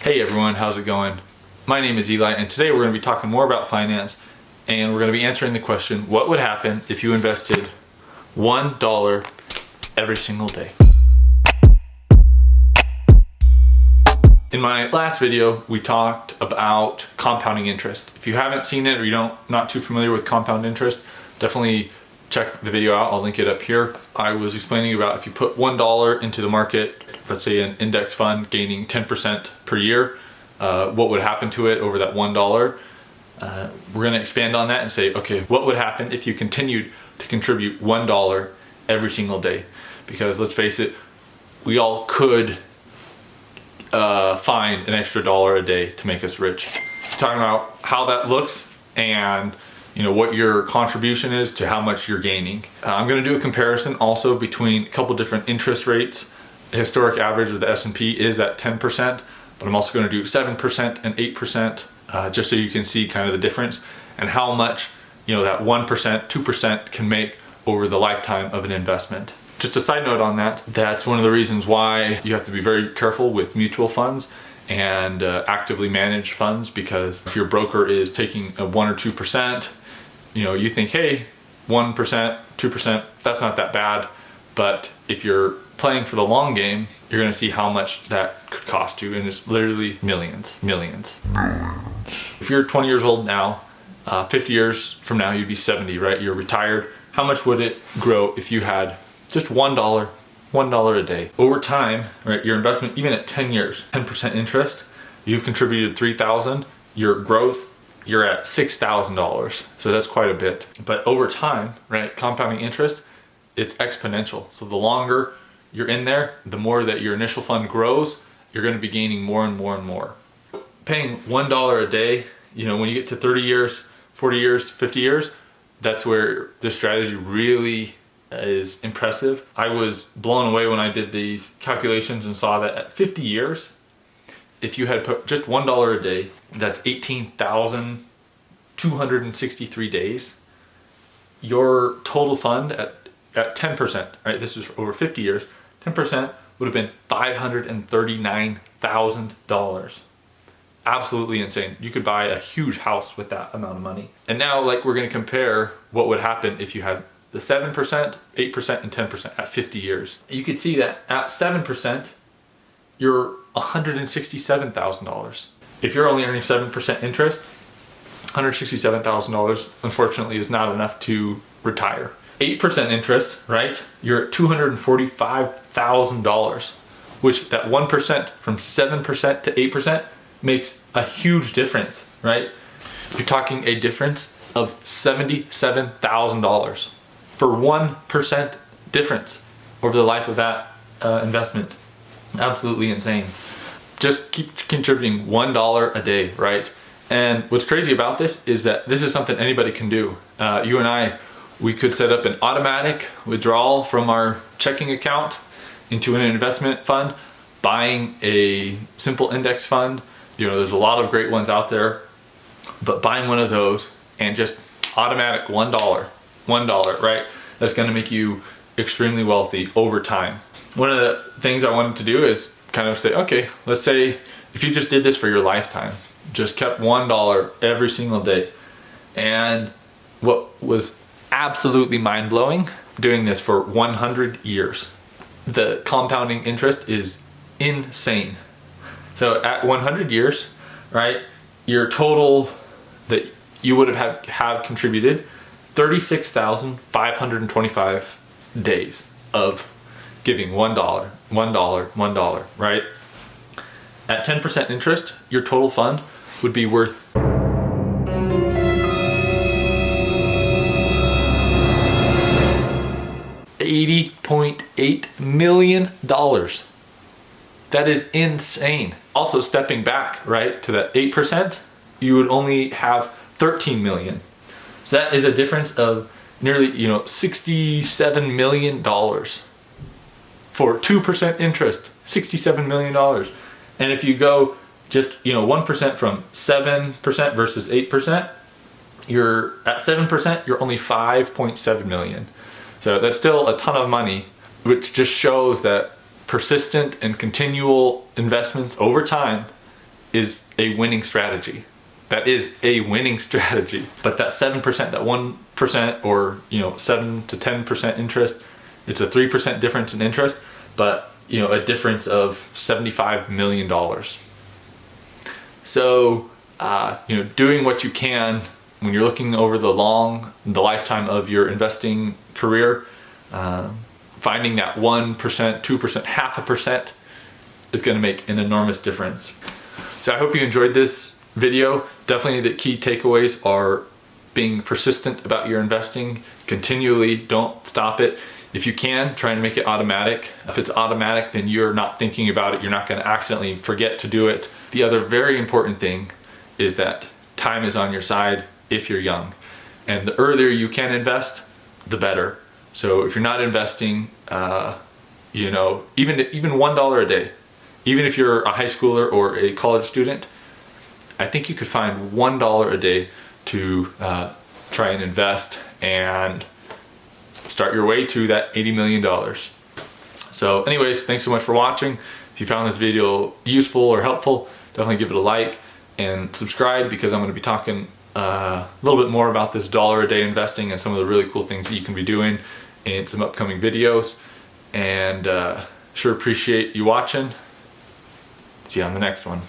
Hey everyone, how's it going? My name is Eli, and today we're going to be talking more about finance, and we're going to be answering the question, what would happen if you invested $1 every single day? In my last video, we talked about compounding interest. If you haven't seen it or you're not too familiar with compound interest, definitely check the video out. I'll link it up here. I was explaining about if you put $1 into the market, let's say an index fund gaining 10% per year, what would happen to it over that $1? We're going to expand on that and say, okay, what would happen if you continued to contribute $1 every single day? Because let's face it, we all could find an extra dollar a day to make us rich. Talking about how that looks and what your contribution is to how much you're gaining. I'm going to do a comparison also between a couple different interest rates. The historic average of the S&P is at 10%, but I'm also going to do 7% and 8%, just so you can see kind of the difference and how much that 1%, 2% can make over the lifetime of an investment. Just a side note on that, that's one of the reasons why you have to be very careful with mutual funds and actively managed funds, because if your broker is taking a 1 or 2%, you think, hey, 1%, 2%, that's not that bad. But if you're playing for the long game, you're going to see how much that could cost you, and it's literally millions. If you're 20 years old now, 50 years from now, you'd be 70, right? You're retired. How much would it grow if you had just $1 a day? Over time, right, your investment, even at 10 years, 10% interest, you've contributed $3,000. Your growth, you're at $6,000. So that's quite a bit. But over time, right, compounding interest, it's exponential. So the longer you're in there, the more that your initial fund grows, you're going to be gaining more and more and more. Paying $1 a day, when you get to 30 years, 40 years, 50 years, that's where this strategy really is impressive. I was blown away when I did these calculations and saw that at 50 years, if you had put just $1 a day, that's 18,263 days. Your total fund at 10%, right? This is over 50 years, 10% would have been $539,000. Absolutely insane. You could buy a huge house with that amount of money. And now, we're going to compare what would happen if you had the 7%, 8%, and 10% at 50 years. You could see that at 7%, you're $167,000. If you're only earning 7% interest, $167,000 unfortunately is not enough to retire. 8% interest, right? You're at $245,000, which that 1% from 7% to 8% makes a huge difference, right? You're talking a difference of $77,000 for 1% difference over the life of that investment. Absolutely insane. Just keep contributing $1 a day, right? And what's crazy about this is that this is something anybody can do. You and I, we could set up an automatic withdrawal from our checking account into an investment fund, buying a simple index fund. There's a lot of great ones out there, but buying one of those and just automatic $1, right? That's going to make you extremely wealthy over time. One of the things I wanted to do is kind of say, okay, let's say if you just did this for your lifetime, just kept $1 every single day. And what was absolutely mind-blowing, doing this for 100 years. The compounding interest is insane. So at 100 years, right, your total that you would have contributed 36,525 days of giving $1, right? At 10% interest, your total fund would be worth $80.8 million. That is insane. Also, stepping back, right, to that 8%, you would only have 13 million. So that is a difference of nearly, $67 million for 2% interest, $67 million. And if you go just, 1% from 7% versus 8%, you're at 7%, you're only 5.7 million. So that's still a ton of money, which just shows that persistent and continual investments over time is a winning strategy. That is a winning strategy. But that 7%, that 1%, or 7 to 10% interest, it's a 3% difference in interest, but a difference of $75 million. So doing what you can when you're looking over the lifetime of your investing career, finding that 1%, 2%, half a percent is going to make an enormous difference. So I hope you enjoyed this video. Definitely the key takeaways are being persistent about your investing. Continually, don't stop it. If you can, try and make it automatic. If it's automatic, then you're not thinking about it. You're not going to accidentally forget to do it. The other very important thing is that time is on your side if you're young. And the earlier you can invest, the better. So if you're not investing, even $1 a day, even if you're a high schooler or a college student, I think you could find $1 a day to try and invest and start your way to that $80 million. So anyways, thanks so much for watching. If you found this video useful or helpful, definitely give it a like and subscribe, because I'm going to be talking a little bit more about this $1 a day investing and some of the really cool things that you can be doing in some upcoming videos. And sure appreciate you watching. See you on the next one.